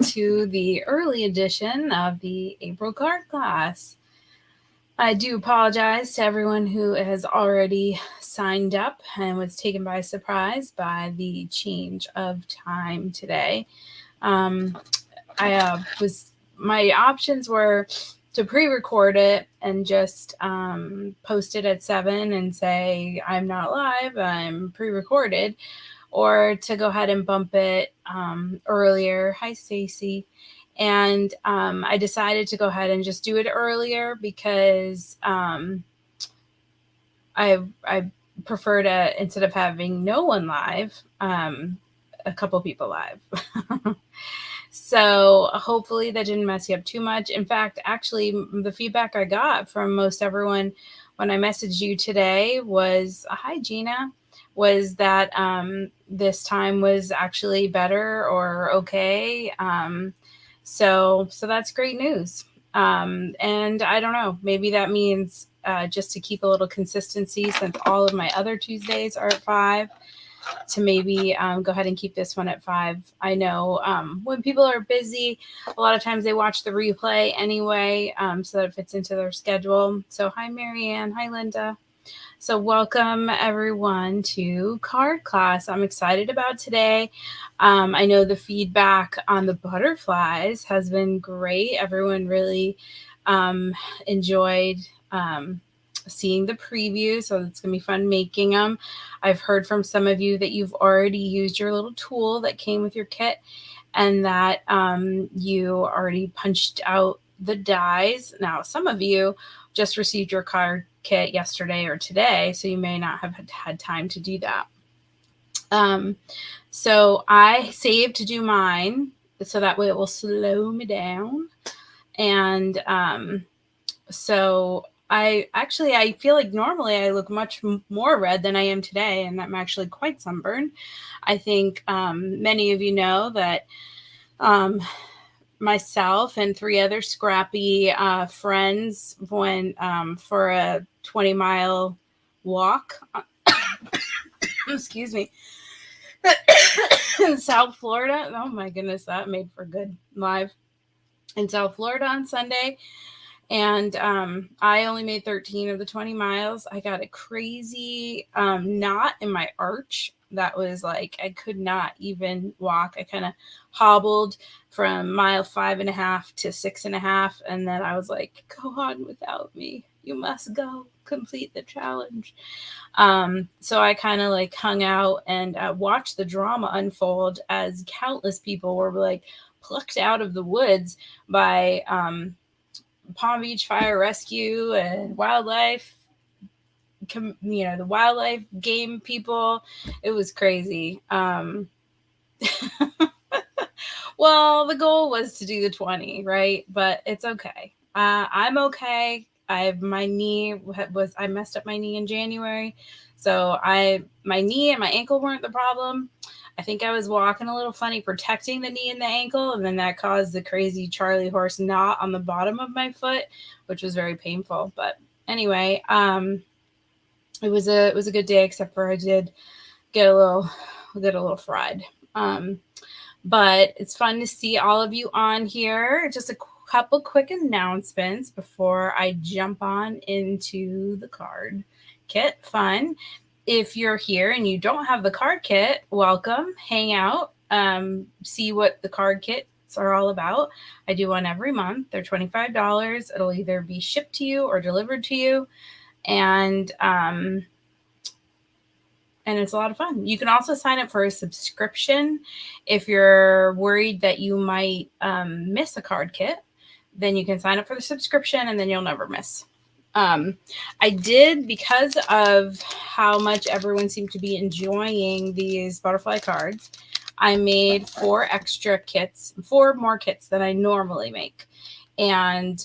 to the early edition of the April card class. I do apologize to everyone who has already signed up and was taken by surprise by the change of time today. Um, my options were to pre-record it and just post it at 7 and say I'm not live, I'm pre-recorded, or to go ahead and bump it earlier. Hi, Stacy. And I decided to go ahead and just do it earlier because I prefer to, instead of having no one live, a couple people live. So hopefully that didn't mess you up too much. In fact, actually, the feedback I got from most everyone when I messaged you today was, hi, Gina, was that this time was actually better or okay. So that's great news. And I don't know, maybe that means just to keep a little consistency, since all of my other Tuesdays are at 5, to maybe go ahead and keep this one at 5. I know when people are busy, a lot of times they watch the replay anyway, so that it fits into their schedule. So hi, Marianne. Hi, Linda. So welcome everyone to card class. I'm excited about today. I know the feedback on the butterflies has been great. Everyone really enjoyed seeing the preview, so it's gonna be fun making them. I've heard from some of you that you've already used your little tool that came with your kit, and that you already punched out the dies. Now, some of you just received your card kit yesterday or today, so you may not have had time to do that. So I saved to do mine, so that way it will slow me down. And so I feel like normally I look much more red than I am today, and I'm actually quite sunburned. I think many of you know that myself and 3 other scrappy friends went for a 20-mile walk. Excuse me. In South Florida. Oh my goodness, that made for good live. In South Florida on Sunday. And I only made 13 of the 20 miles. I got a crazy knot in my arch that was like, I could not even walk. I kind of hobbled from mile 5.5 to 6.5. And then I was like, go on without me. You must go complete the challenge. So I kind of like hung out and watched the drama unfold as countless people were like plucked out of the woods by Palm Beach Fire Rescue and wildlife, the wildlife game people. It was crazy. Well, the goal was to do the 20, right? But it's okay. I'm okay. I messed up my knee in January. So my knee and my ankle weren't the problem. I think I was walking a little funny, protecting the knee and the ankle, and then that caused the crazy Charlie horse knot on the bottom of my foot, which was very painful. But anyway, it was a good day, except for I did get a little fried. But it's fun to see all of you on here. Just a couple quick announcements before I jump on into the card kit fun. If you're here and you don't have the card kit, welcome, hang out, see what the card kits are all about. I do one every month. They're $25. It'll either be shipped to you or delivered to you. And it's a lot of fun. You can also sign up for a subscription if you're worried that you might miss a card kit. Then you can sign up for the subscription, and then you'll never miss. I did, because of how much everyone seemed to be enjoying these butterfly cards, I made 4 more kits than I normally make. And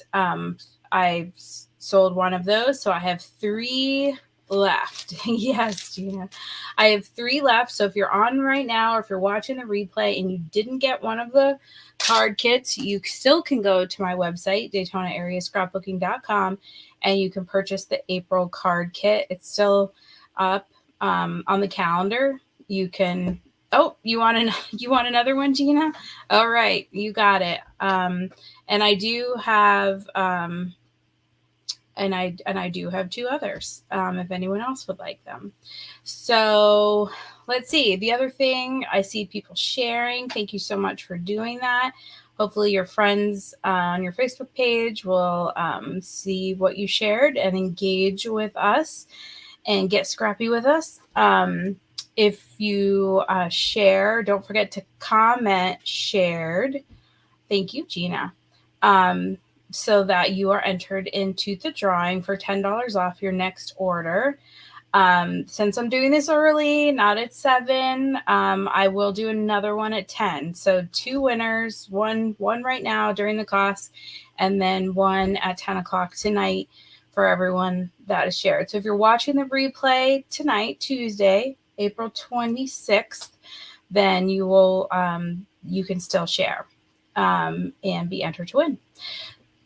I sold one of those, so I have 3 left. Yes, Gina. I have 3 left. So if you're on right now, or if you're watching the replay and you didn't get one of the card kits, you still can go to my website, DaytonaAreaScrapbooking.com, and you can purchase the April card kit. It's still up on the calendar. You can Oh, you want another one, Gina? All right, you got it. And I do have and I do have two others. If anyone else would like them. So let's see. The other thing I see people sharing. Thank you so much for doing that. Hopefully, your friends on your Facebook page will see what you shared and engage with us and get scrappy with us. If you share, don't forget to comment shared. Thank you, Gina. Um, so that you are entered into the drawing for $10 off your next order. Since I'm doing this early, not at 7, I will do another one at 10. So 2 winners, one right now during the class, and then one at 10 o'clock tonight for everyone that is shared. So if you're watching the replay tonight, Tuesday, April 26th, then you can still share and be entered to win.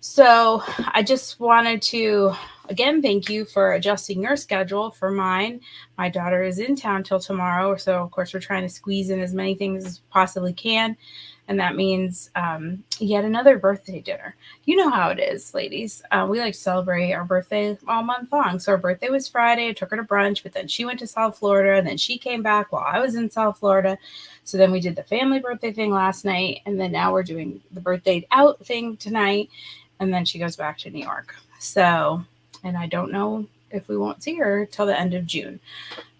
So I just wanted to, again, thank you for adjusting your schedule for mine. My daughter is in town till tomorrow. So, of course, we're trying to squeeze in as many things as possibly can. And that means yet another birthday dinner. You know how it is, ladies. We like to celebrate our birthday all month long. So our birthday was Friday. I took her to brunch, but then she went to South Florida. And then she came back while I was in South Florida. So then we did the family birthday thing last night. And then now we're doing the birthday out thing tonight. And then she goes back to New York. So, and I don't know if we won't see her till the end of June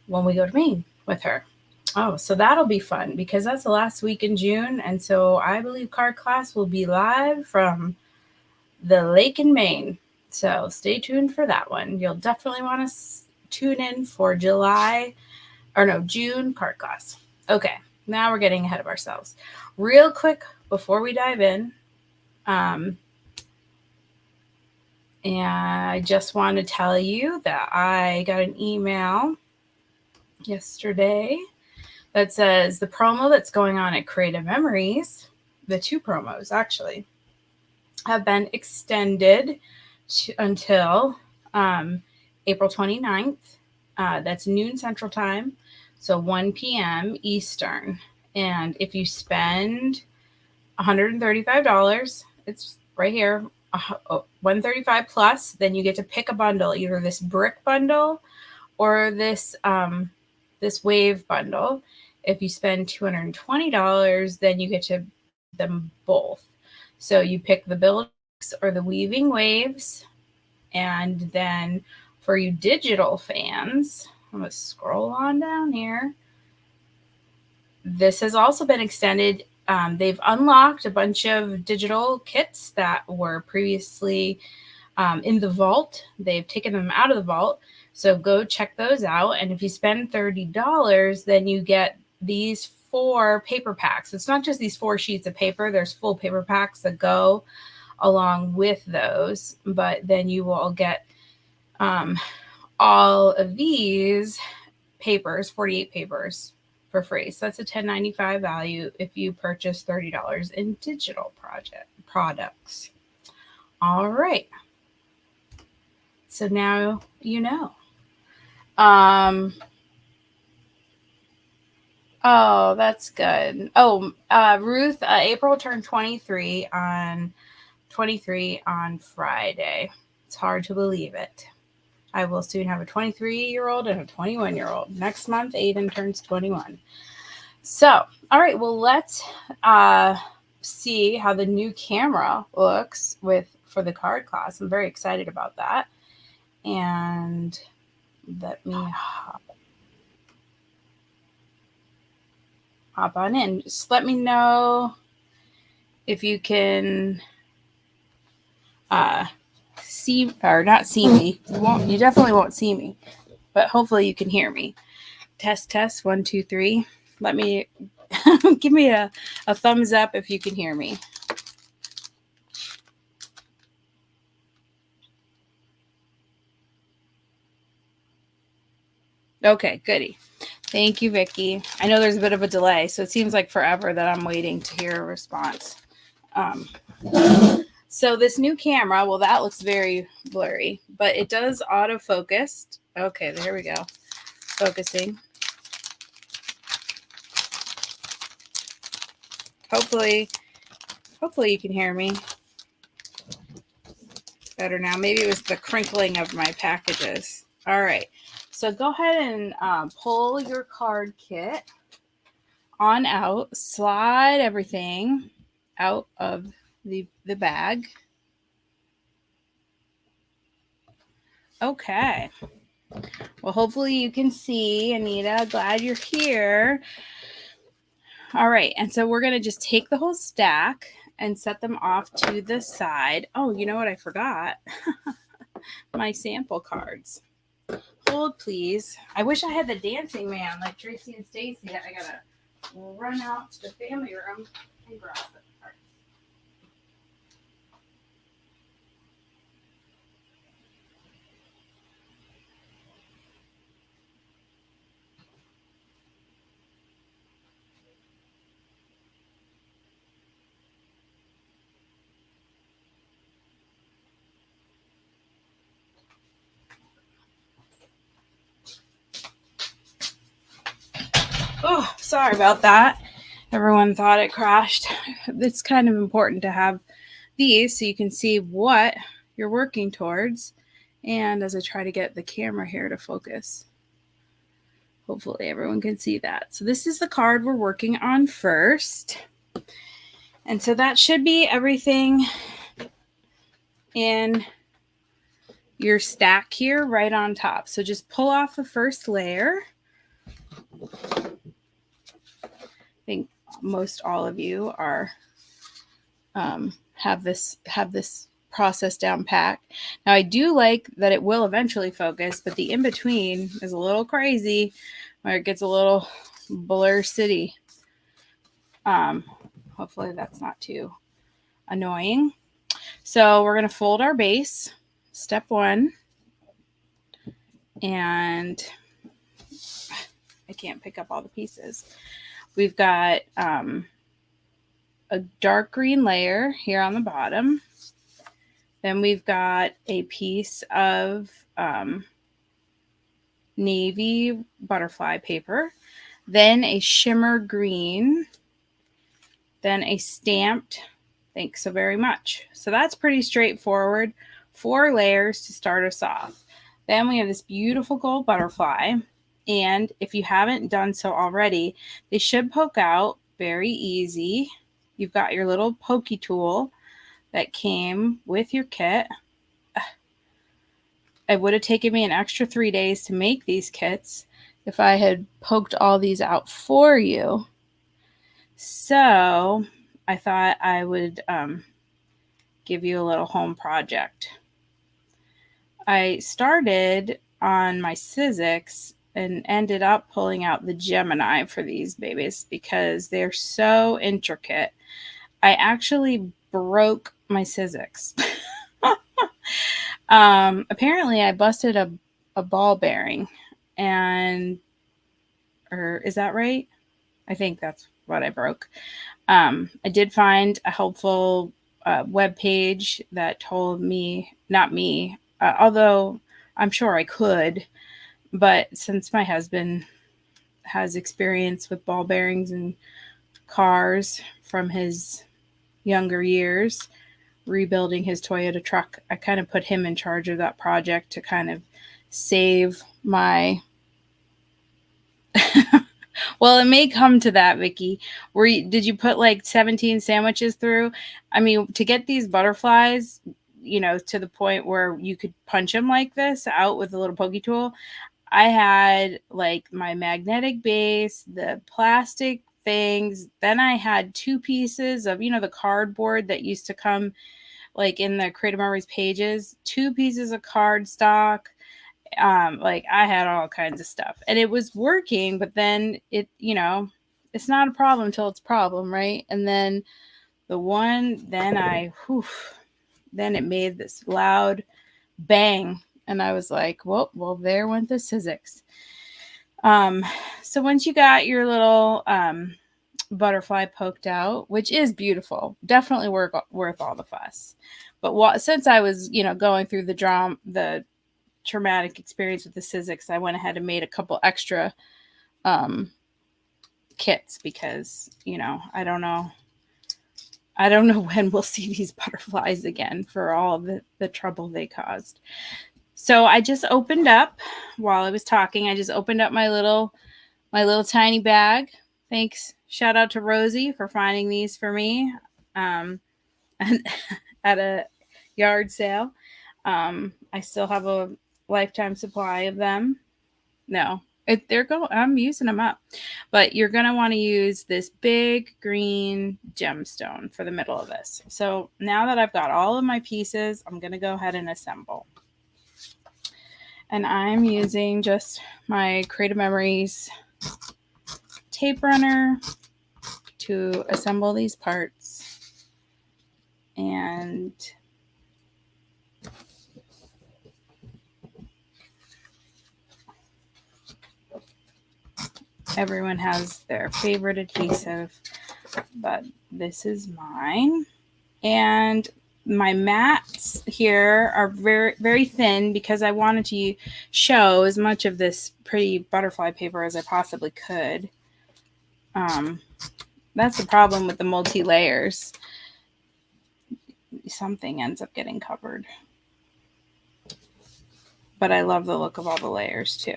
when we go to Maine with her. Oh, so that'll be fun because that's the last week in June. And so I believe card class will be live from the lake in Maine. So stay tuned for that one. You'll definitely want to tune in for June card class. Okay, now we're getting ahead of ourselves. Real quick before we dive in, and I just want to tell you that I got an email yesterday that says the promo that's going on at Creative Memories, the 2 promos actually, have been extended until April 29th. That's noon Central Time, so 1 p.m. Eastern. And if you spend $135, it's right here, $135 plus, then you get to pick a bundle, either this brick bundle or this wave bundle. If you spend $220, then you get to them both. So you pick the buildings or the weaving waves. And then for you digital fans, I'm going to scroll on down here. This has also been extended. They've unlocked a bunch of digital kits that were previously in the vault. They've taken them out of the vault. So go check those out. And if you spend $30, then you get these 4 paper packs. It's not just these 4 sheets of paper. There's full paper packs that go along with those. But then you will get all of these papers, 48 papers, for free. So that's a $10.95 value if you purchase $30 in digital products. All right. So now you know. Oh, that's good. Oh, Ruth, April turned 23 on Friday. It's hard to believe it. I will soon have a 23-year-old and a 21-year-old. Next month, Aiden turns 21. So, all right, well, let's see how the new camera looks for the card class. I'm very excited about that. And let me hop on in. Just let me know if you can see or not see me. You definitely won't see me, but hopefully you can hear me. Test 1 2 3. Let me give me a thumbs up if you can hear me. Okay, goody. Thank you, Vicki. I know there's a bit of a delay, so it seems like forever that I'm waiting to hear a response. So this new camera, well, that looks very blurry, but it does autofocus. Okay, there we go. Focusing. Hopefully you can hear me better now. Maybe it was the crinkling of my packages. All right. So go ahead and pull your card kit on out. Slide everything out of the bag. Okay. Well, hopefully you can see, Anita. Glad you're here. All right. And so we're going to just take the whole stack and set them off to the side. Oh, you know what I forgot? My sample cards. Hold, please. I wish I had the dancing man like Tracy and Stacy. I got to run out to the family room and grab the cards. Oh, sorry about that. Everyone thought it crashed. It's kind of important to have these so you can see what you're working towards. And as I try to get the camera here to focus, hopefully everyone can see that. So this is the card we're working on first. And so that should be everything in your stack here right on top. So just pull off the first layer. I think most all of you are have this process down pat. Now I do like that it will eventually focus, but the in-between is a little crazy where it gets a little blur city. Hopefully that's not too annoying. So we're going to fold our base, step 1, and I can't pick up all the pieces. We've got a dark green layer here on the bottom. Then we've got a piece of navy butterfly paper, then a shimmer green, then a stamped thanks so very much. So that's pretty straightforward. 4 layers to start us off. Then we have this beautiful gold butterfly. And if you haven't done so already, they should poke out very easy. You've got your little pokey tool that came with your kit. It would have taken me an extra 3 days to make these kits if I had poked all these out for you. So I thought I would give you a little home project. I started on my Sizzix and ended up pulling out the Gemini for these babies because they're so intricate. I actually broke my Sizzix. Apparently I busted a ball bearing, or is that right? I think that's what I broke. I did find a helpful web page that told me, not me, although I'm sure I could, but since my husband has experience with ball bearings and cars from his younger years, rebuilding his Toyota truck, I kind of put him in charge of that project to kind of save my well, it may come to that, Vicky. Did you put like 17 sandwiches through? I mean, to get these butterflies, to the point where you could punch them like this out with a little pokey tool, I had like my magnetic base, the plastic things. Then I had 2 pieces of, the cardboard that used to come like in the Creative Memories pages, 2 pieces of cardstock. Like I had all kinds of stuff and it was working, but then it's not a problem until it's a problem, right? And then then it made this loud bang and I was like, well, there went the Sizzix. So once you got your little butterfly poked out, which is beautiful, definitely worth all the fuss. But since I was, going through the traumatic experience with the Sizzix, I went ahead and made a couple extra kits because, I don't know I don't know when we'll see these butterflies again for all the trouble they caused. So I just opened up, while I was talking, I just opened up my little tiny bag. Thanks. Shout out to Rosie for finding these for me at a yard sale. I still have a lifetime supply of them. No, I'm using them up. But you're going to want to use this big green gemstone for the middle of this. So now that I've got all of my pieces, I'm going to go ahead and assemble. And I'm using just my Creative Memories tape runner to assemble these parts. And everyone has their favorite adhesive, but this is mine. And my mats here are very, very thin because I wanted to show as much of this pretty butterfly paper as I possibly could. That's the problem with the multi-layers. Something ends up getting covered. But I love the look of all the layers too.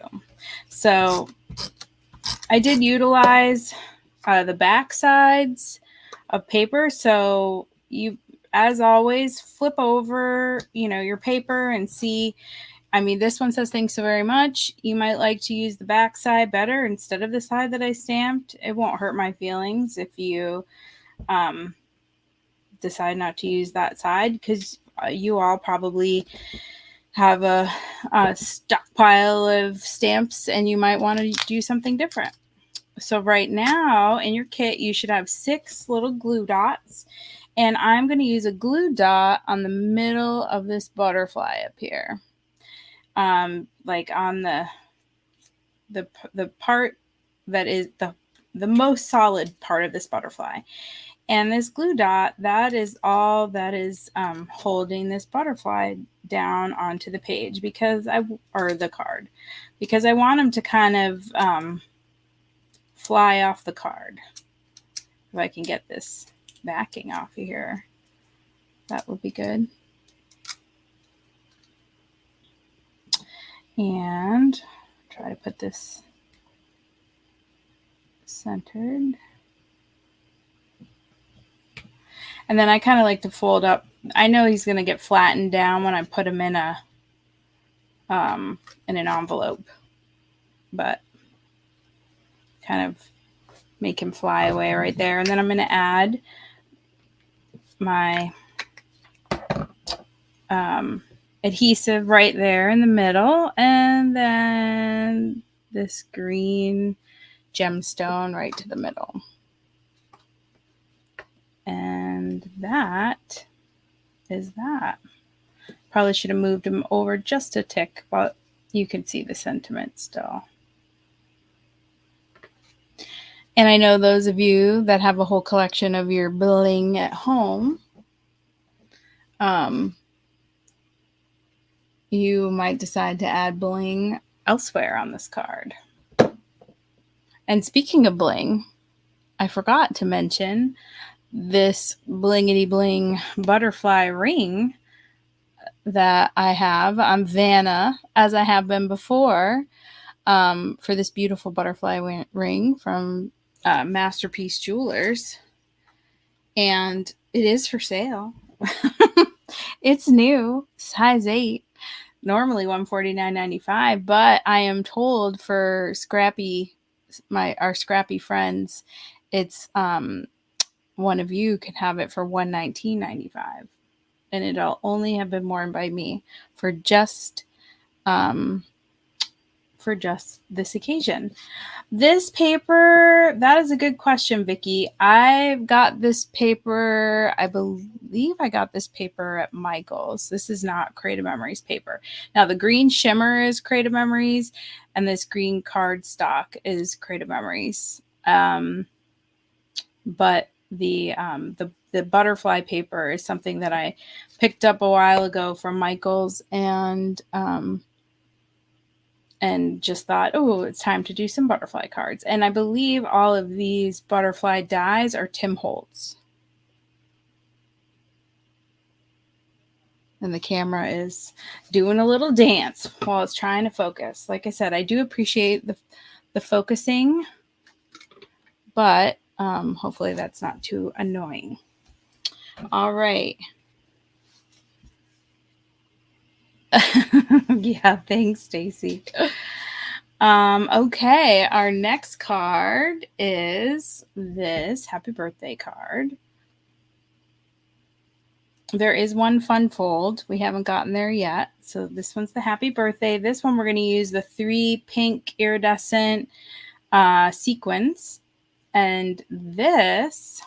So I did utilize the back sides of paper. So you, as always, flip over, your paper and see. I mean, this one says thanks so very much. You might like to use the back side better instead of the side that I stamped. It won't hurt my feelings if you decide not to use that side, because you all probably have a stockpile of stamps and you might want to do something different. So right now in your kit, you should have 6 little glue dots. And I'm going to use a glue dot on the middle of this butterfly up here. Like on the part that is the most solid part of this butterfly. And this glue dot, that is all that is holding this butterfly down onto the page, or the card, because I want them to kind of fly off the card. If I can get this backing off of here, that would be good. And try to put this centered. And then I kind of like to fold up. I know he's going to get flattened down when I put him in an envelope, but kind of make him fly away right there. And then I'm going to add my adhesive right there in the middle, and then this green gemstone right to the middle. And that is that. Probably should have moved him over just a tick, but you can see the sentiment still. And I know those of you that have a whole collection of your bling at home, you might decide to add bling elsewhere on this card. And speaking of bling, I forgot to mention this blingity bling butterfly ring that I have. I'm Vanna, as I have been before, for this beautiful butterfly ring from Masterpiece Jewelers. And it is for sale. It's new, size 8, normally $149.95, but I am told for our scrappy friends, it's one of you can have it for $119.95, and it'll only have been worn by me for just this occasion. This paper, that is a good question, Vicki. I've got this paper, I believe I got this paper at Michael's. This is not Creative Memories paper. Now, the green shimmer is Creative Memories, and this green cardstock is Creative Memories. But the butterfly paper is something that I picked up a while ago from Michael's, and just thought, oh, it's time to do some butterfly cards. And I believe all of these butterfly dies are Tim Holtz. And the camera is doing a little dance while it's trying to focus. Like I said, I do appreciate the focusing, but hopefully that's not too annoying. All right. Yeah, thanks, Stacy. Okay, our next card is this happy birthday card. There is one fun fold. We haven't gotten there yet. So this one's the happy birthday. This one we're going to use the 3 pink iridescent sequins. And this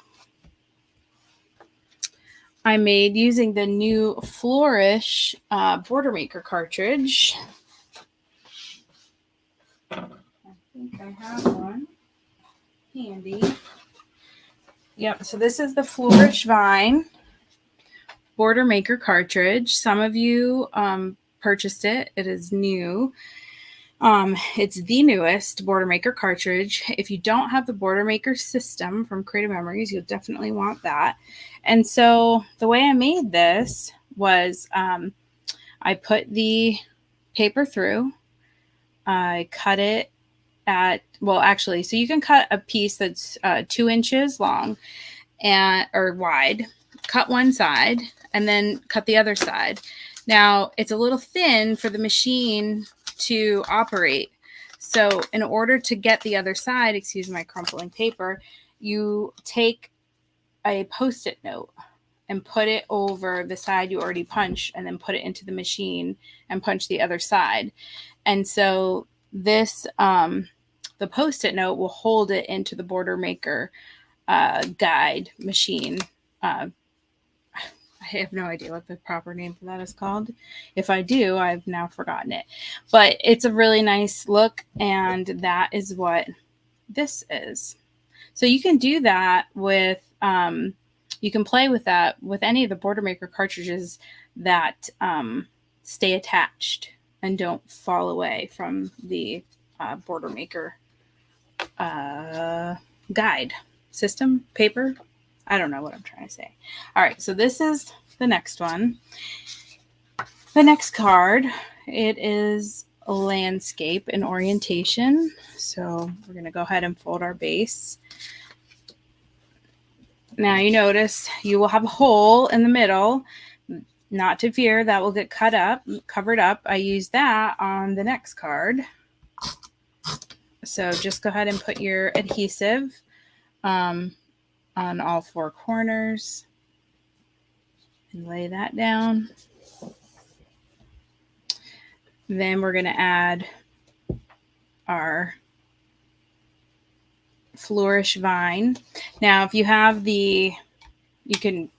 I made using the new Flourish Border Maker cartridge. I think I have one handy. Yep, so this is the Flourish Vine Border Maker cartridge. Some of you purchased it. It is new. It's the newest Border Maker cartridge. If you don't have the Border Maker system from Creative Memories, you'll definitely want that. And so the way I made this was I put the paper through. I cut it at, well, actually, so you can cut a piece that's 2 inches long or wide. Cut one side and then cut the other side. Now, it's a little thin for the machine to operate. So in order to get the other side, excuse my crumpling paper, you take a Post-it note and put it over the side you already punched and then put it into the machine and punch the other side. And so this, the Post-it note will hold it into the Border Maker guide machine. I have no idea what the proper name for that is called. If I do, I've now forgotten it. But it's a really nice look, and that is what this is. So you can do that with, you can play with that with any of the Border Maker cartridges that stay attached and don't fall away from the Border Maker guide system, paper. I don't know what I'm trying to say. All right, so this is the next one. The next card, it is a landscape and orientation. So we're going to go ahead and fold our base. Now you notice you will have a hole in the middle. Not to fear, that will get covered up. I use that on the next card. So just go ahead and put your adhesive on all 4 corners and lay that down. Then we're going to add our Flourish Vine. Now, if you have you can,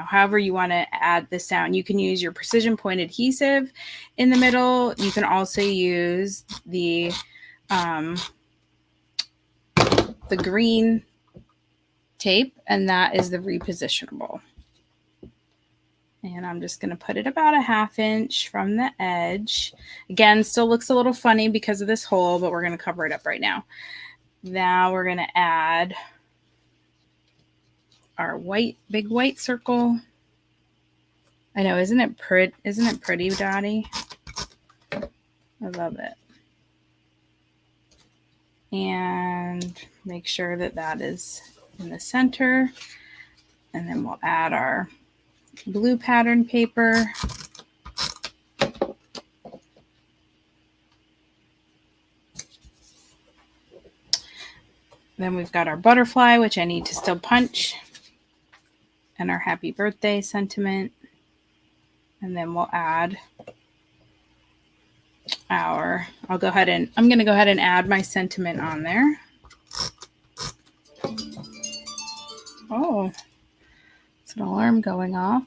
however you want to add this down, you can use your precision point adhesive in the middle. You can also use the green tape, and that is the repositionable. And I'm just going to put it about a 1/2 inch from the edge. Again, still looks a little funny because of this hole, but we're going to cover it up right now. Now we're going to add our big white circle. I know, isn't it pretty, Dottie? I love it. And make sure that that is in the center. And then we'll add our blue pattern paper. Then we've got our butterfly, which I need to still punch, and our happy birthday sentiment. And then we'll add I'm going to go ahead and add my sentiment on there. Oh, it's an alarm going off.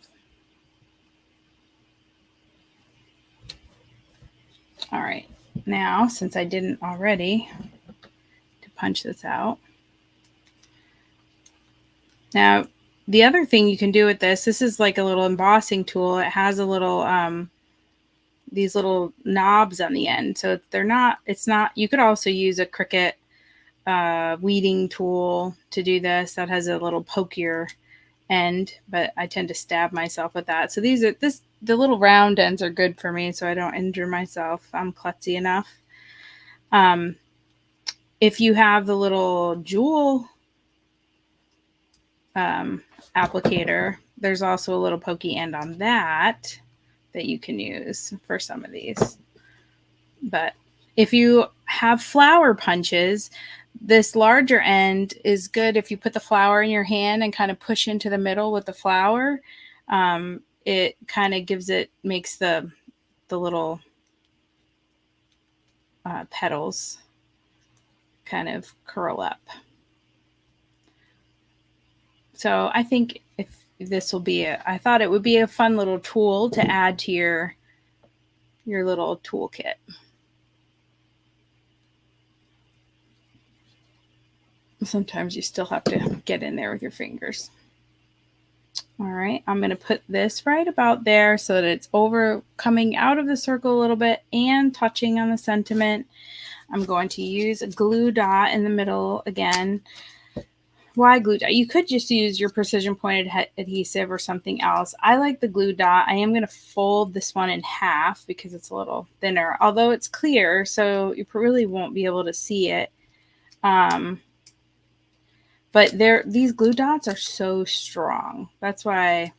All right. Now, since I didn't already, to punch this out. Now, the other thing you can do with this is like a little embossing tool. It has a little, these little knobs on the end. So you could also use a Cricut weeding tool to do this. That has a little pokier end, but I tend to stab myself with that. So the little round ends are good for me so I don't injure myself. I'm klutzy enough. If you have the little jewel applicator, there's also a little pokey end on that you can use for some of these. But if you have flower punches, this larger end is good if you put the flower in your hand and kind of push into the middle with the flower. It kind of makes the little petals kind of curl up. So I think if this will be I thought it would be a fun little tool to add to your little toolkit. Sometimes you still have to get in there with your fingers. All right, I'm going to put this right about there so that it's coming out of the circle a little bit and touching on the sentiment. I'm going to use a glue dot in the middle again. Why glue dot? You could just use your precision pointed adhesive or something else. I like the glue dot. I am going to fold this one in half because it's a little thinner, although it's clear, so you really won't be able to see it. But these glue dots are so strong. That's why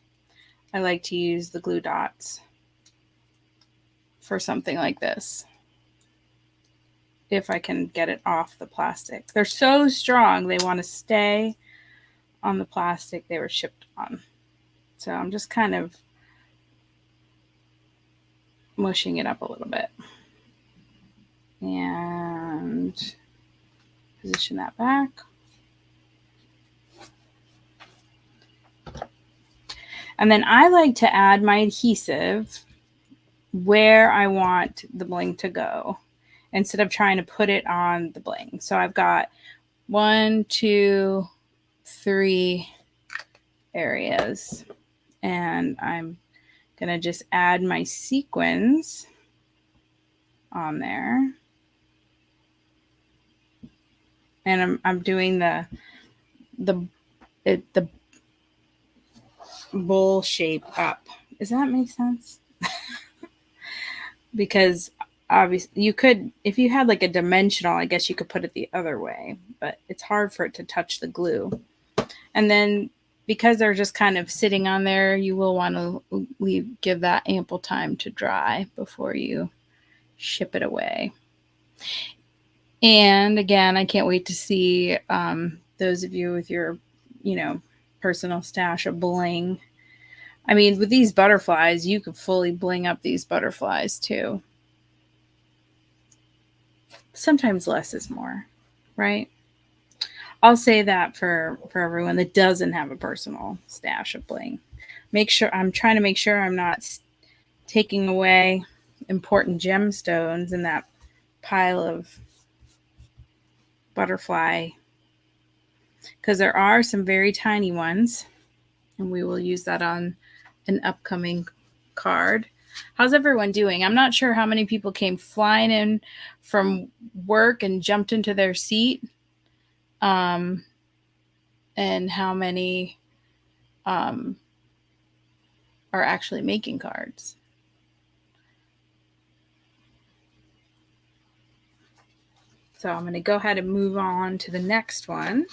I like to use the glue dots for something like this. If I can get it off the plastic. They're so strong, they want to stay on the plastic they were shipped on. So I'm just kind of mushing it up a little bit. And position that back. And then I like to add my adhesive where I want the bling to go instead of trying to put it on the bling. So I've got 1, 2, 3 areas, and I'm going to just add my sequins on there. And I'm doing the bowl shape up. Does that make sense? Because obviously you could, if you had like a dimensional, I guess you could put it the other way, but it's hard for it to touch the glue. And then because they're just kind of sitting on there, you will want to give that ample time to dry before you ship it away. And again, I can't wait to see those of you with your, personal stash of bling. I mean, with these butterflies, you could fully bling up these butterflies too. Sometimes less is more, right? I'll say that for everyone that doesn't have a personal stash of bling. I'm trying to make sure I'm not taking away important gemstones in that pile of butterfly, because there are some very tiny ones, and we will use that on an upcoming card. How's everyone doing? I'm not sure how many people came flying in from work and jumped into their seat, and how many are actually making cards. So I'm going to go ahead and move on to the next one,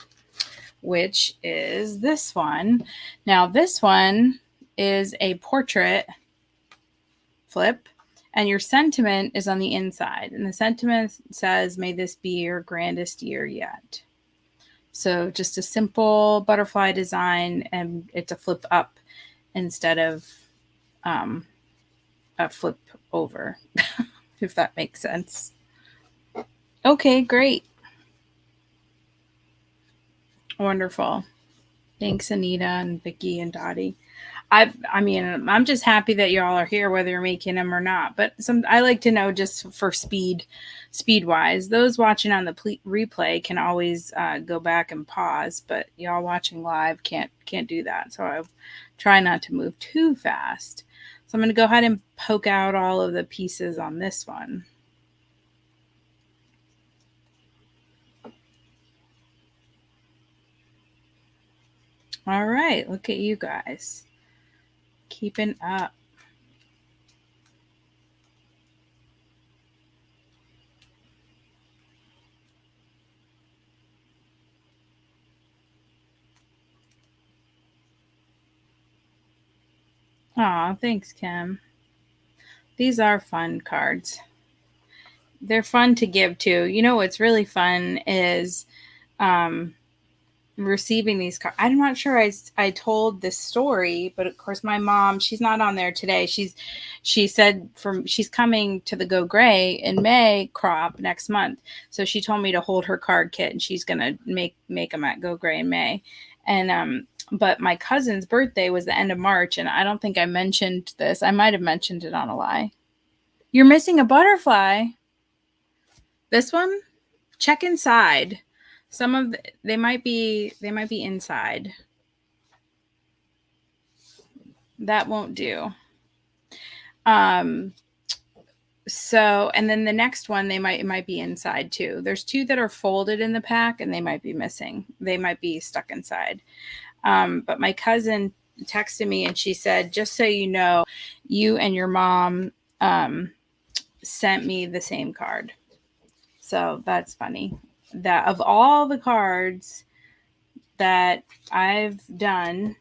which is this one. Now, this one is a portrait flip, and your sentiment is on the inside. And the sentiment says, "May this be your grandest year yet." So just a simple butterfly design, and it's a flip up instead of a flip over, if that makes sense. Okay, great. Wonderful. Thanks, Anita and Vicki and Dottie. I'm just happy that y'all are here, whether you're making them or not. But I like to know, just for speed wise. Those watching on the replay can always go back and pause, but y'all watching live can't do that. So I try not to move too fast. So I'm going to go ahead and poke out all of the pieces on this one. All right, look at you guys. Keeping up. Aw, thanks, Kim. These are fun cards. They're fun to give too. You know what's really fun is receiving these cards. I'm not sure I told this story, but of course my mom, she's not on there today. She said she's coming to the Go Gray in May crop next month. So she told me to hold her card kit and she's gonna make them at Go Gray in May. And but my cousin's birthday was the end of March, and I don't think I mentioned this. I might have mentioned it on a lie. You're missing a butterfly. This one? Check inside. They might be inside. That won't do. So, and then the next one, it might be inside too. There's two that are folded in the pack and they might be missing. They might be stuck inside. But my cousin texted me and she said, just so you know, you and your mom sent me the same card. So that's funny. That of all the cards that I've done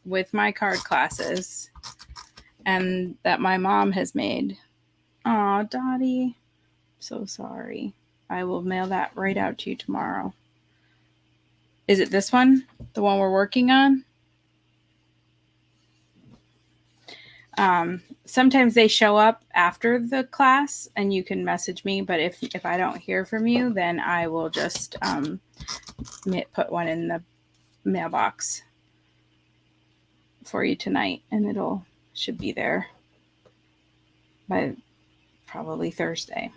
with my card classes and that my mom has made. Aw, Dottie. So sorry. I will mail that right out to you tomorrow. Is it this one? The one we're working on? Sometimes they show up after the class and you can message me, but if I don't hear from you, then I will just put one in the mailbox for you tonight, and should be there by probably Thursday.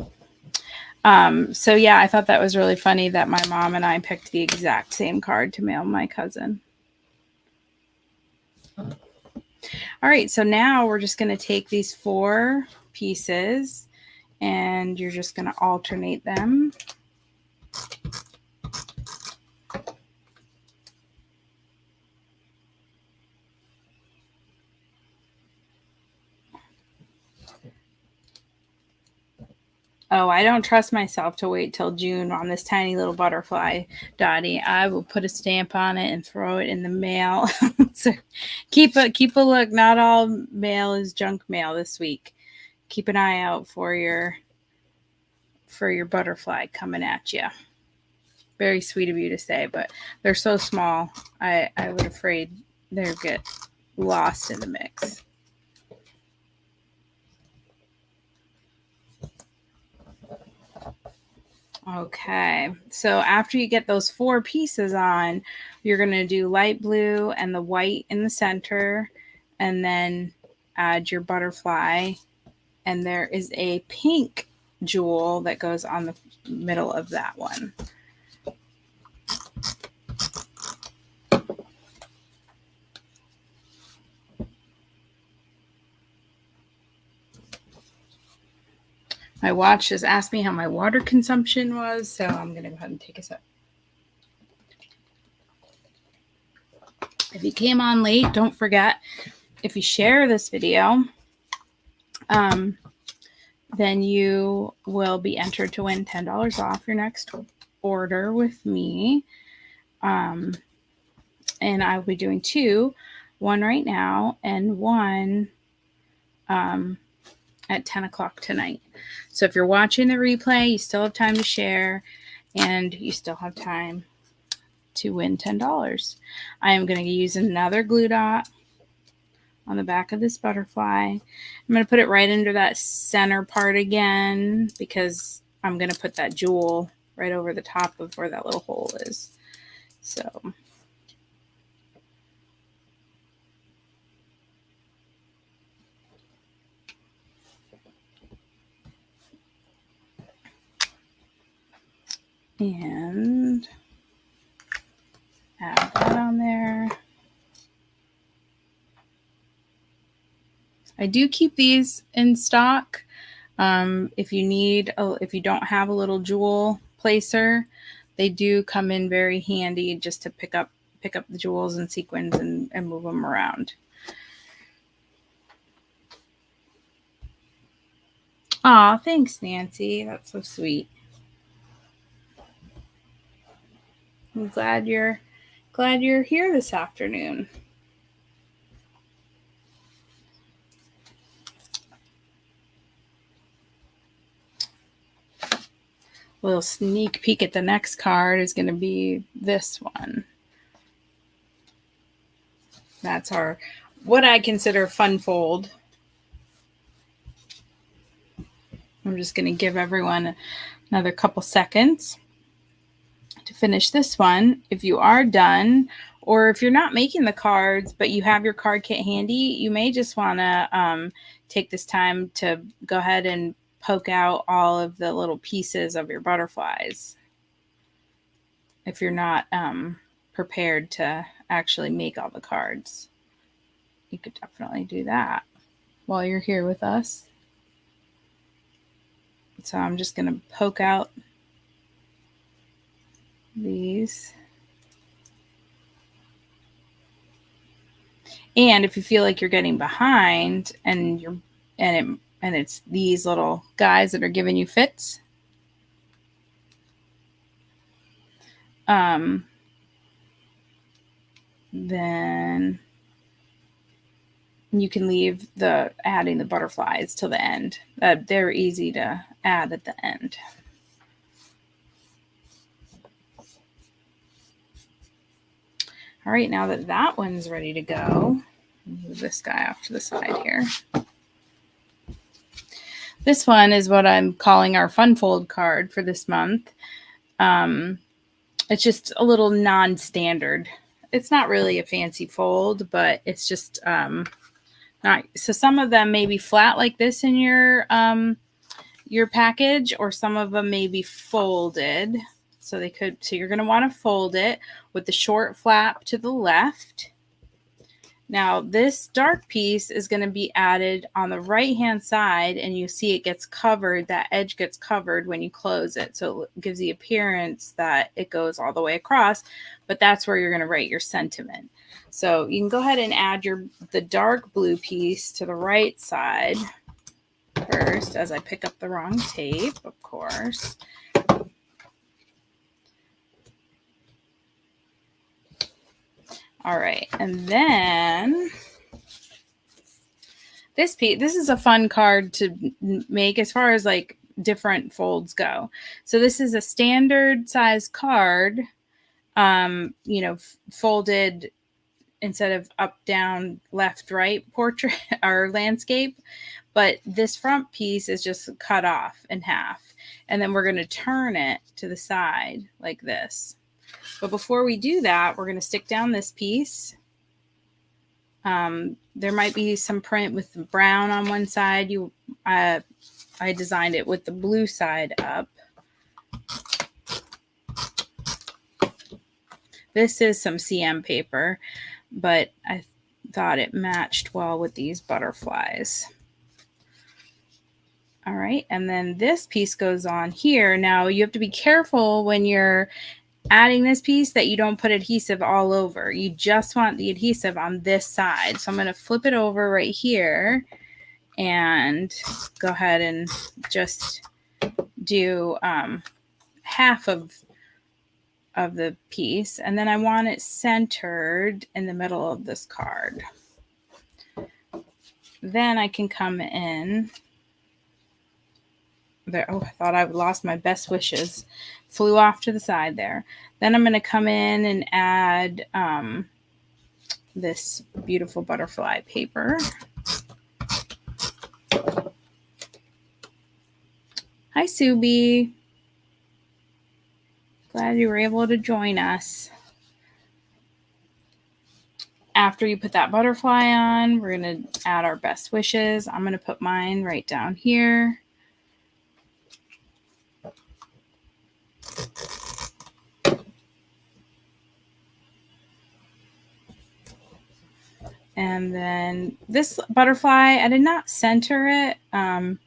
So yeah, I thought that was really funny that my mom and I picked the exact same card to mail my cousin. All right, so now we're just going to take these 4 pieces and you're just going to alternate them. Oh, I don't trust myself to wait till June on this tiny little butterfly, Dottie. I will put a stamp on it and throw it in the mail. So keep a look. Not all mail is junk mail this week. Keep an eye out for your butterfly coming at you. Very sweet of you to say, but they're so small. I was afraid they'd get lost in the mix. Okay, so after you get those 4 pieces on, you're going to do light blue and the white in the center, and then add your butterfly. And there is a pink jewel that goes on the middle of that one. My watch just asked me how my water consumption was, so I'm going to go ahead and take a sip. If you came on late, don't forget, if you share this video, then you will be entered to win $10 off your next order with me. And I will be doing 2, one right now and one at 10 o'clock tonight. So if you're watching the replay, you still have time to share and you still have time to win $10. I am going to use another glue dot on the back of this butterfly. I'm going to put it right under that center part again because I'm going to put that jewel right over the top of where that little hole is. So and add that on there. I do keep these in stock. If you don't have a little jewel placer, they do come in very handy just to pick up pick up the jewels and sequins and move them around. Aw, thanks, Nancy. That's so sweet. I'm glad you're here this afternoon. A little sneak peek at the next card is going to be this one. That's our, what I consider fun fold. I'm just going to give everyone another couple seconds to finish this one. If you are done, or if you're not making the cards, but you have your card kit handy, you may just want to take this time to go ahead and poke out all of the little pieces of your butterflies. If you're not prepared to actually make all the cards, you could definitely do that while you're here with us. So I'm just going to poke out these. And if you feel like you're getting behind and it's these little guys that are giving you fits, then you can leave adding the butterflies till the end. They're easy to add at the end. All right, now that one's ready to go, move this guy off to the side here. This one is what I'm calling our fun fold card for this month. It's just a little non-standard. It's not really a fancy fold, but it's just not. So some of them may be flat like this in your package, or some of them may be folded. So you're going to want to fold it with the short flap to the left. Now this dark piece is going to be added on the right-hand side, and you see it gets covered. That edge gets covered when you close it. So it gives the appearance that it goes all the way across, but that's where you're going to write your sentiment. So you can go ahead and add the dark blue piece to the right side first, as I pick up the wrong tape, of course. All right, and then this piece, this is a fun card to make as far as like different folds go. So this is a standard size card, folded instead of up, down, left, right portrait or landscape. But this front piece is just cut off in half. And then we're going to turn it to the side like this. But before we do that, we're going to stick down this piece. There might be some print with the brown on one side. I designed it with the blue side up. This is some CM paper, but I thought it matched well with these butterflies. All right, and then this piece goes on here. Now you have to be careful when you're adding this piece that you don't put adhesive all over. You just want the adhesive on this side. So I'm going to flip it over right here and go ahead and just do half of the piece. And then I want it centered in the middle of this card. Then I can come in there. Oh, I thought I lost my best wishes. Flew off to the side there. Then I'm going to come in and add this beautiful butterfly paper. Hi, Subi. Glad you were able to join us. After you put that butterfly on, we're going to add our best wishes. I'm going to put mine right down here. And then this butterfly, I did not center it. You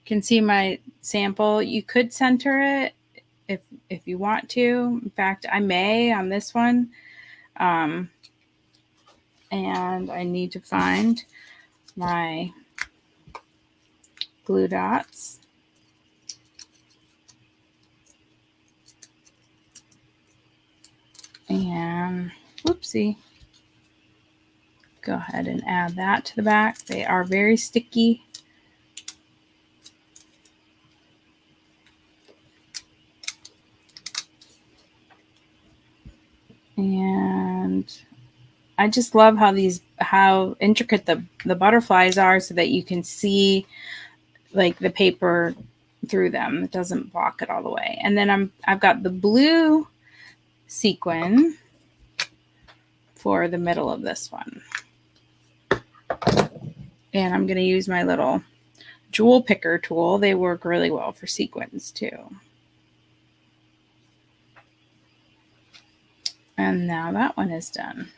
can see my sample. You could center it if you want to. In fact, I may on this one. And I need to find my glue dots. And whoopsie. Go ahead and add that to the back. They are very sticky. And I just love how intricate the butterflies are, so that you can see like the paper through them. It doesn't block it all the way. And then I've got the blue sequin for the middle of this one. And I'm going to use my little jewel picker tool. They work really well for sequins too. And now that one is done.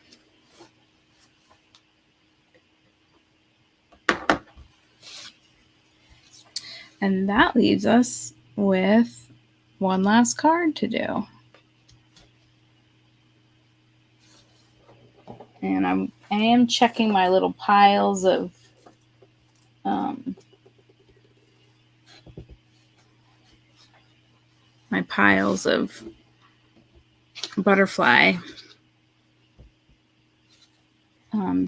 And that leaves us with one last card to do. And I am checking my little piles of butterfly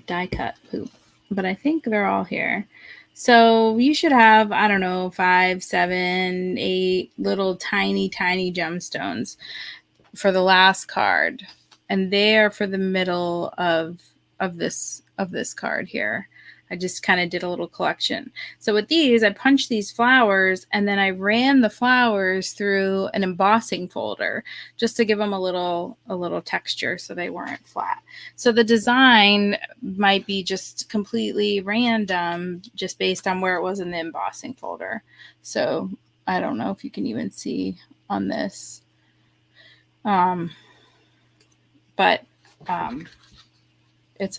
die cut poop, but I think they're all here. So you should have, I don't know, 5, 7, 8 little tiny gemstones for the last card, and they are for the middle of this card here. I just kind of did a little collection. So with these, I punched these flowers, and then I ran the flowers through an embossing folder just to give them a little texture, so they weren't flat. So the design might be just completely random, just based on where it was in the embossing folder. So I don't know if you can even see on this. But it's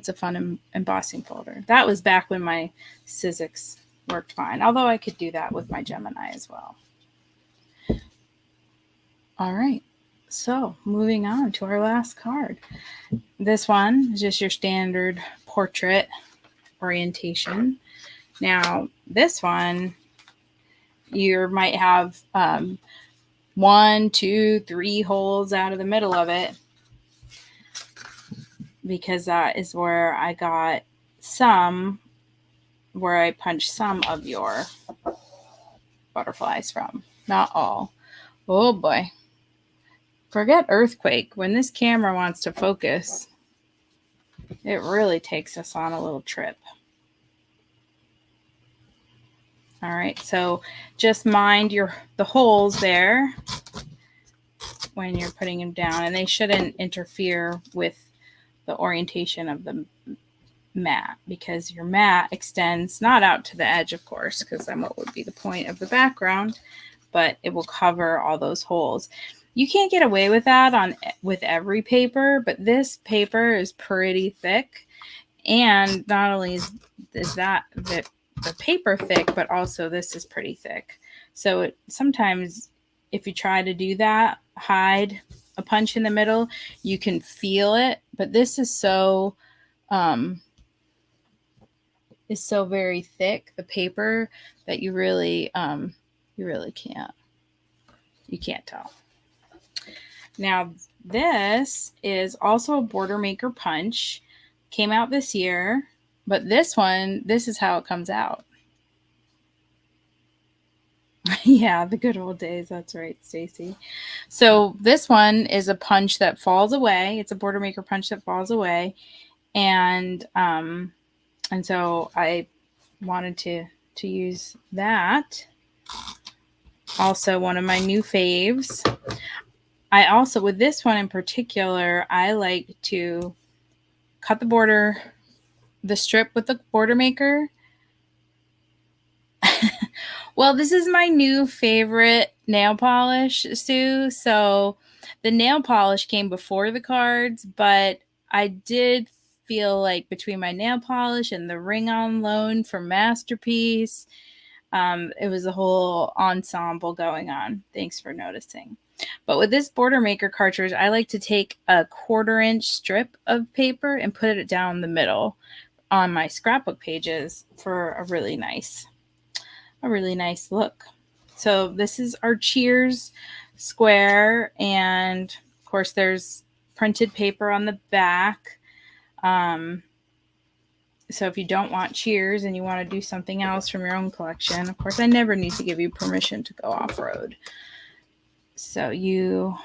a fun embossing folder. That was back when my Sizzix worked fine, although I could do that with my Gemini as well. All right, so moving on to our last card. This one is just your standard portrait orientation. Now, this one, you might have 1, 2, 3 holes out of the middle of it, because that is where I got where I punched some of your butterflies from. Not all. Oh boy. Forget earthquake. When this camera wants to focus, it really takes us on a little trip. All right, so just mind the holes there when you're putting them down, and they shouldn't interfere with the orientation of the mat, because your mat extends not out to the edge, of course, because then what would be the point of the background, but it will cover all those holes. You can't get away with that with every paper, but this paper is pretty thick, and not only is that the paper thick, but also this is pretty thick. So sometimes if you try to do that, hide a punch in the middle, you can feel it, but this is so very thick, the paper, that you really can't tell. Now, this is also a Border Maker punch. Came out this year, but this is how it comes out. Yeah, the good old days. That's right, Stacy. So this one is a punch that falls away. It's a Border Maker punch that falls away. And so I wanted to use that. Also, one of my new faves. I also, with this one in particular, I like to cut the strip with the Border Maker. Well, this is my new favorite nail polish, Sue. So the nail polish came before the cards, but I did feel like between my nail polish and the ring on loan from Masterpiece, it was a whole ensemble going on. Thanks for noticing. But with this border maker cartridge, I like to take a 1/4-inch strip of paper and put it down the middle on my scrapbook pages for a really nice look. So this is our Cheers square, and of course there's printed paper on the back. So if you don't want Cheers and you want to do something else from your own collection, of course I never need to give you permission to go off-road. So you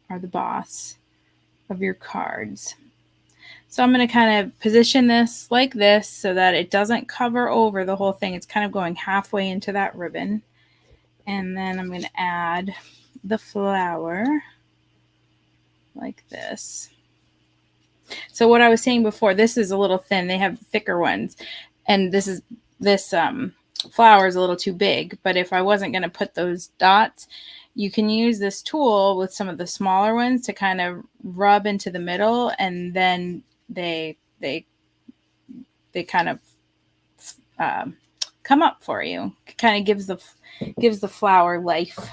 are the boss of your cards. So I'm going to kind of position this like this so that it doesn't cover over the whole thing. It's kind of going halfway into that ribbon. And then I'm going to add the flower like this. So what I was saying before, this is a little thin. They have thicker ones. And this flower is a little too big. But if I wasn't going to put those dots, you can use this tool with some of the smaller ones to kind of rub into the middle, and then they kind of come up for you. It kind of gives the flower life.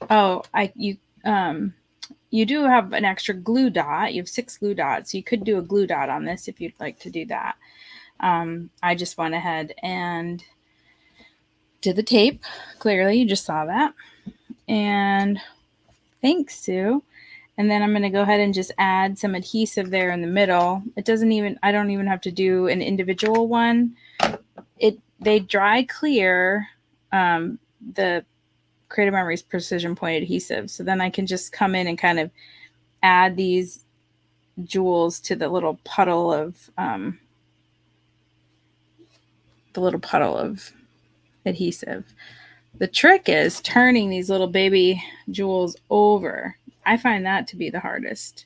Oh, you do have an extra glue dot. You have 6 glue dots. So you could do a glue dot on this if you'd like to do that. I just went ahead and did the tape. Clearly, you just saw that. And thanks, Sue. And then I'm going to go ahead and just add some adhesive there in the middle. I don't even have to do an individual one. They dry clear the Creative Memories Precision Point adhesive. So then I can just come in and kind of add these jewels to the little puddle of adhesive. The trick is turning these little baby jewels over. I find that to be the hardest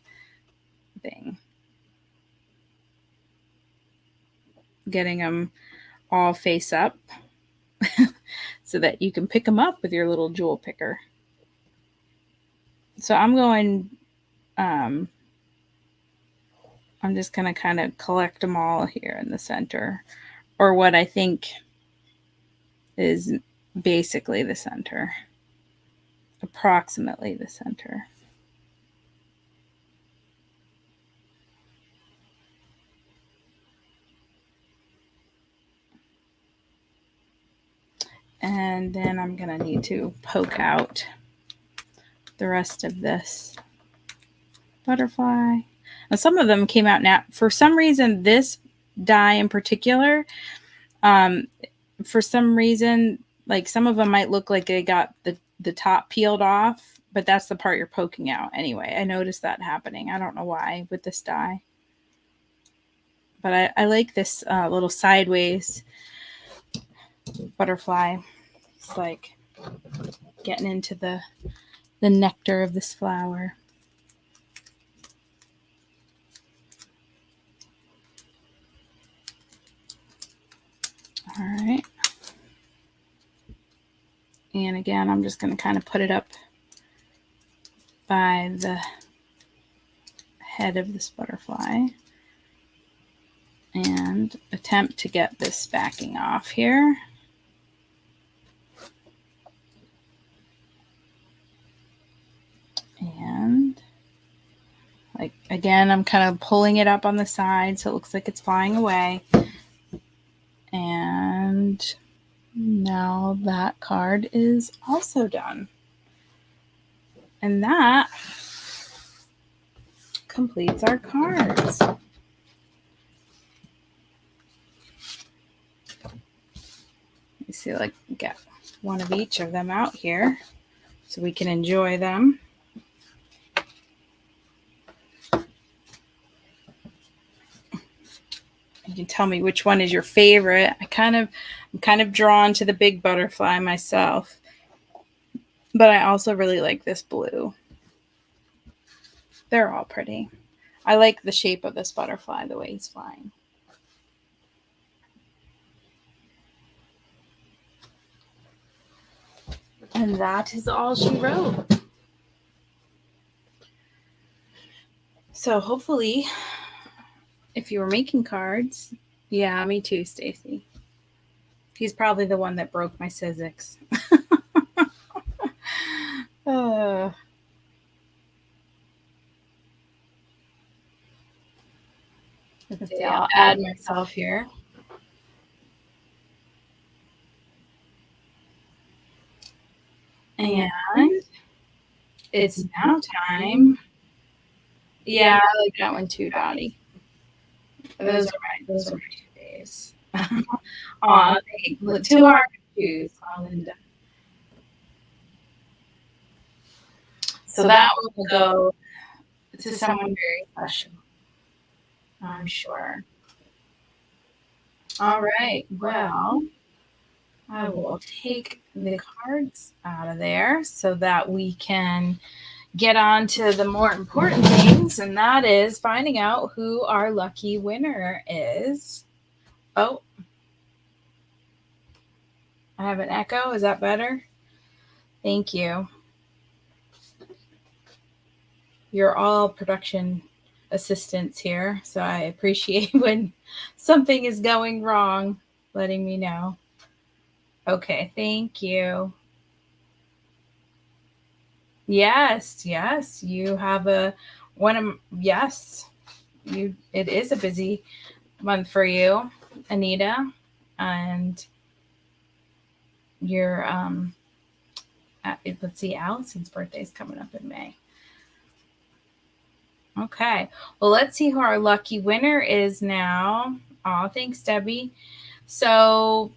thing. Getting them all face up so that you can pick them up with your little jewel picker. So I'm just going to kind of collect them all here in the center, or what I think is basically the center, approximately the center. And then I'm going to need to poke out the rest of this butterfly. Now, some of them came out now. For some reason, this die in particular, for some reason, like some of them might look like they got the top peeled off, but that's the part you're poking out anyway. I noticed that happening. I don't know why with this die. But I like this little sideways butterfly. It's like getting into the nectar of this flower. All right. And again, I'm just going to kind of put it up by the head of this butterfly and attempt to get this backing off here. And like, again, I'm kind of pulling it up on the side so it looks like it's flying away. And now that card is also done. And that completes our cards. Let me see, like, get one of each of them out here so we can enjoy them. You can tell me which one is your favorite. I'm kind of drawn to the big butterfly myself, but I also really like this blue. They're all pretty. I like the shape of this butterfly, the way he's flying. And that is all she wrote. So hopefully, if you were making cards, yeah, me too, Stacy. He's probably the one that broke my Sizzix. Uh, let's see, I'll add myself here. And it's now time. Yeah, I like that one too, Dottie. Those are my 2 days. Aw, too hard to choose, Linda. So that will go to someone very special, I'm sure. All right. Well, I will take the cards out of there so that we can get on to the more important things, and that is finding out who our lucky winner is. Oh, I have an echo. Is that better? Thank you. You're all production assistants here, so I appreciate when something is going wrong, letting me know. Okay, thank you. Yes, you have yes, it is a busy month for you, Anita, and your let's see, Allison's birthday is coming up in May. Okay, well, let's see who our lucky winner is now. Oh, thanks, Debbie. So,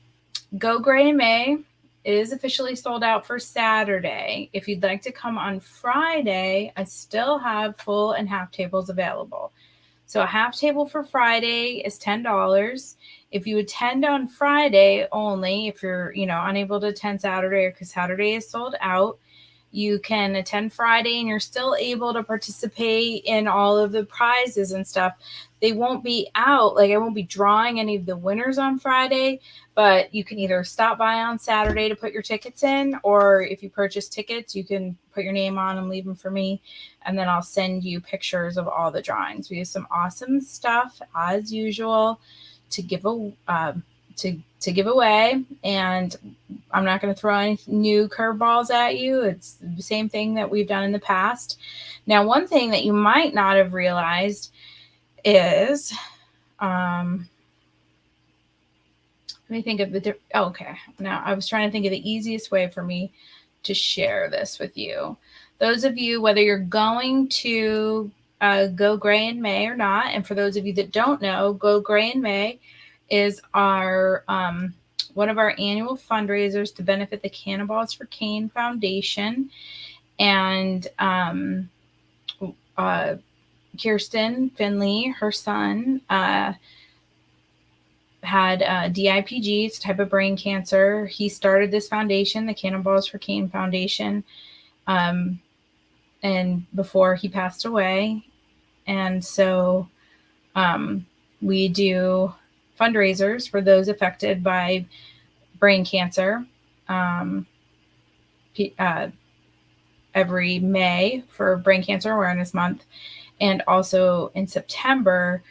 Go Gray in May is officially sold out for Saturday. If you'd like to come on Friday, I still have full and half tables available. So a half table for Friday is $10. If you attend on Friday only, if you're, unable to attend Saturday because Saturday is sold out, you can attend Friday and you're still able to participate in all of the prizes and stuff. They won't be out, like I won't be drawing any of the winners on Friday, but you can either stop by on Saturday to put your tickets in, or if you purchase tickets, you can put your name on and leave them for me, and then I'll send you pictures of all the drawings. We have some awesome stuff as usual to give to give away, and I'm not going to throw any new curveballs at you. It's the same thing that we've done in the past. Now, one thing that you might not have realized is, let me think of okay. Now, I was trying to think of the easiest way for me to share this with you. Those of you, whether you're going to Go Gray in May or not, and for those of you that don't know, Go Gray in May is our one of our annual fundraisers to benefit the Cannonballs for Cane Foundation. And Kirsten Finley, her son, had DIPG, it's a type of brain cancer. He started this foundation, the Cannonballs for Cane Foundation, and before he passed away. And so we do fundraisers for those affected by brain cancer every May for Brain Cancer Awareness Month, and also in September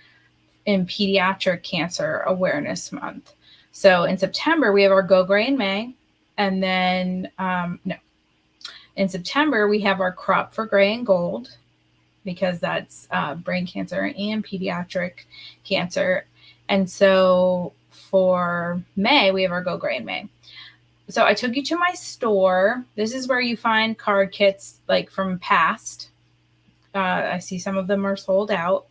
in Pediatric Cancer Awareness Month. So in September, we have our Go Gray in May, and then in September, we have our Crop for Gray and Gold, because that's brain cancer and pediatric cancer. And so for May, we have our Go Gray in May. So I took you to my store. This is where you find card kits like from past. I see some of them are sold out.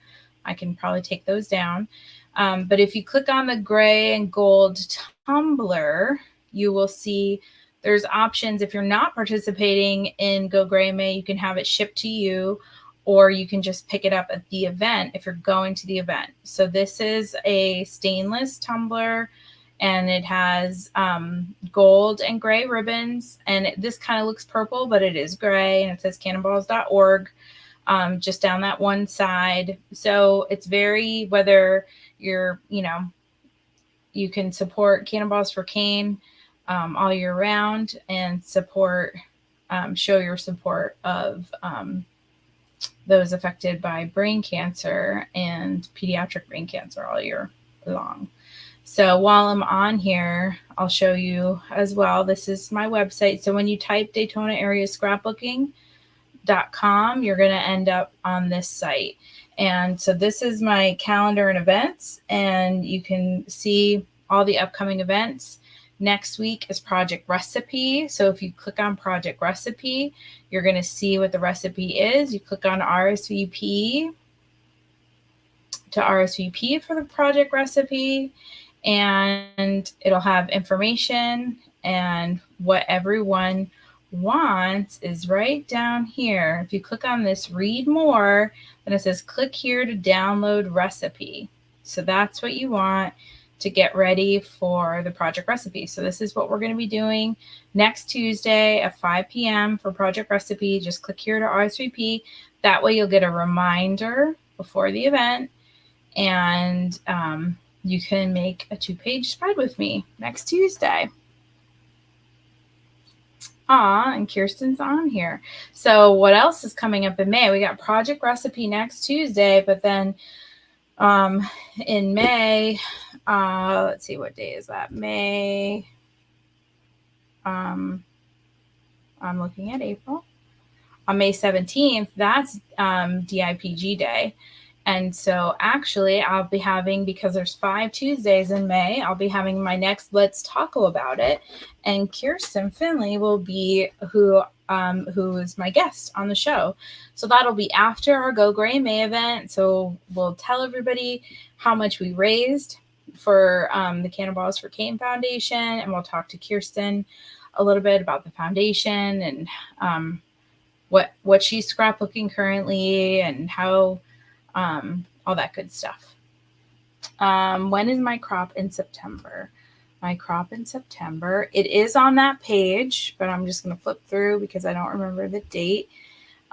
I can probably take those down. But if you click on the gray and gold tumbler, you will see there's options. If you're not participating in Go Gray May, you can have it shipped to you, or you can just pick it up at the event if you're going to the event. So this is a stainless tumbler, and it has gold and gray ribbons. And this kind of looks purple, but it is gray, and it says cannonballs.org. Just down that one side. So it's very, whether you're, you can support Cannonballs for Cane all year round, and support, show your support of those affected by brain cancer and pediatric brain cancer all year long. So while I'm on here, I'll show you as well. This is my website. So when you type Daytona Area Scrapbooking.com, you're going to end up on this site. And so this is my calendar and events, and you can see all the upcoming events. Next week is Project Recipe. So if you click on Project Recipe, you're going to see what the recipe is. You click on RSVP to RSVP for the project recipe, and it'll have information, and what everyone wants is right down here. If you click on this read more, then it says click here to download recipe. So that's what you want to get ready for the project recipe. So this is what we're going to be doing next Tuesday at 5 p.m. for project recipe. Just click here to RSVP. That way you'll get a reminder before the event, and you can make a 2-page spread with me next Tuesday. And Kirsten's on here. So what else is coming up in May? We got Project Recipe next Tuesday, but then in May, let's see, what day is that? May, I'm looking at April. On May 17th, that's DIPG Day. And so actually I'll be having, because there's 5 Tuesdays in May, I'll be having my next Let's Taco About It. And Kirsten Finley will be who is my guest on the show. So that'll be after our Go Gray May event. So we'll tell everybody how much we raised for the Cannonballs for Cane Foundation. And we'll talk to Kirsten a little bit about the foundation and what she's scrapbooking currently and how all that good stuff. When is my crop in September? My crop in September. It is on that page, but I'm just going to flip through because I don't remember the date.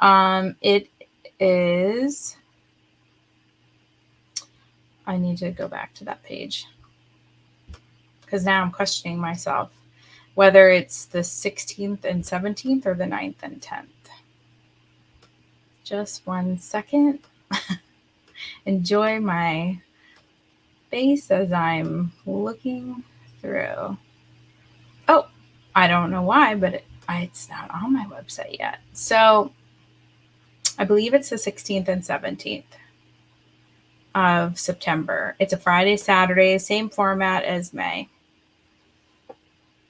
It is, I need to go back to that page because now I'm questioning myself whether it's the 16th and 17th or the 9th and 10th. Just 1 second. Enjoy my face as I'm looking through. Oh, I don't know why, but it's not on my website yet. So I believe it's the 16th and 17th of September. It's a Friday, Saturday, same format as May.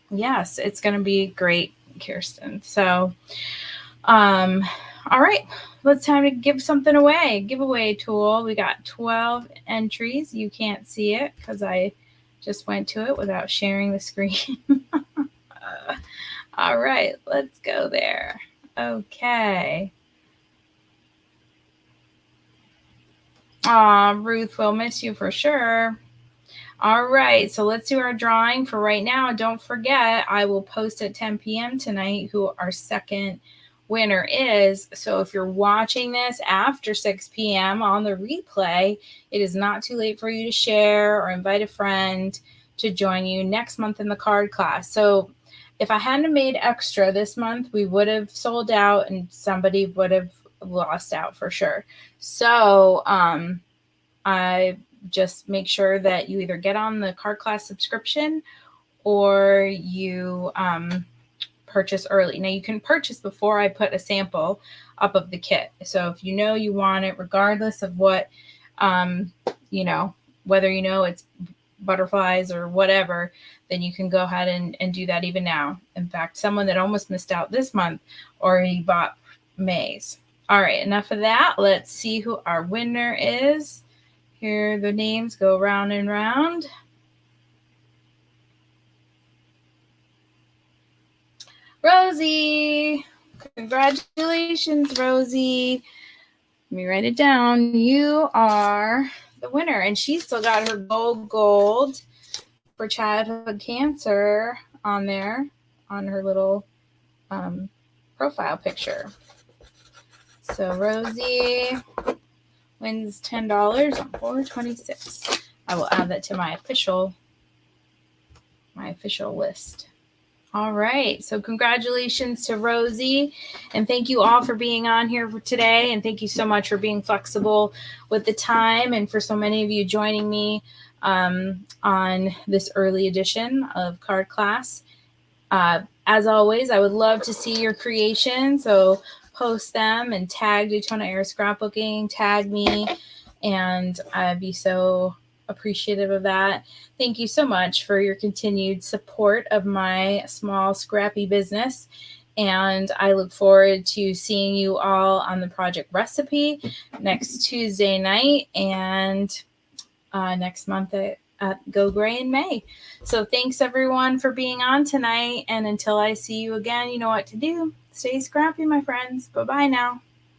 Yes, it's going to be great, Kirsten. So, all right, well, it's time to give something away. Giveaway tool. We got 12 entries. You can't see it because I just went to it without sharing the screen. All right, let's go there. Okay. Ruth, we'll miss you for sure. All right, so let's do our drawing for right now. Don't forget, I will post at 10 p.m. tonight who our second winner is. So if you're watching this after 6 p.m. on the replay, it is not too late for you to share or invite a friend to join you next month in the card class. So if I hadn't made extra this month, we would have sold out and somebody would have lost out for sure. So I just make sure that you either get on the card class subscription or you purchase early. Now you can purchase before I put a sample up of the kit. So if you know you want it, regardless of what, whether it's butterflies or whatever, then you can go ahead and do that even now. In fact, someone that almost missed out this month already bought May's. All right, enough of that. Let's see who our winner is. Here the names go round and round. Rosie, congratulations, Rosie. Let me write it down. You are the winner, and she still got her gold for childhood cancer on there on her little profile picture. So Rosie wins $10 on 4/26. I will add that to my official list. All right. So congratulations to Rosie. And thank you all for being on here for today. And thank you so much for being flexible with the time and for so many of you joining me on this early edition of Card Class. As always, I would love to see your creation, so post them and tag Daytona Air Scrapbooking, tag me, and I'd be so appreciative of that. Thank you so much for your continued support of my small scrappy business, and I look forward to seeing you all on the project recipe next Tuesday night and next month at Go Gray in May. So thanks everyone for being on tonight, and until I see you again, you know what to do. Stay scrappy, my friends. Bye-bye now.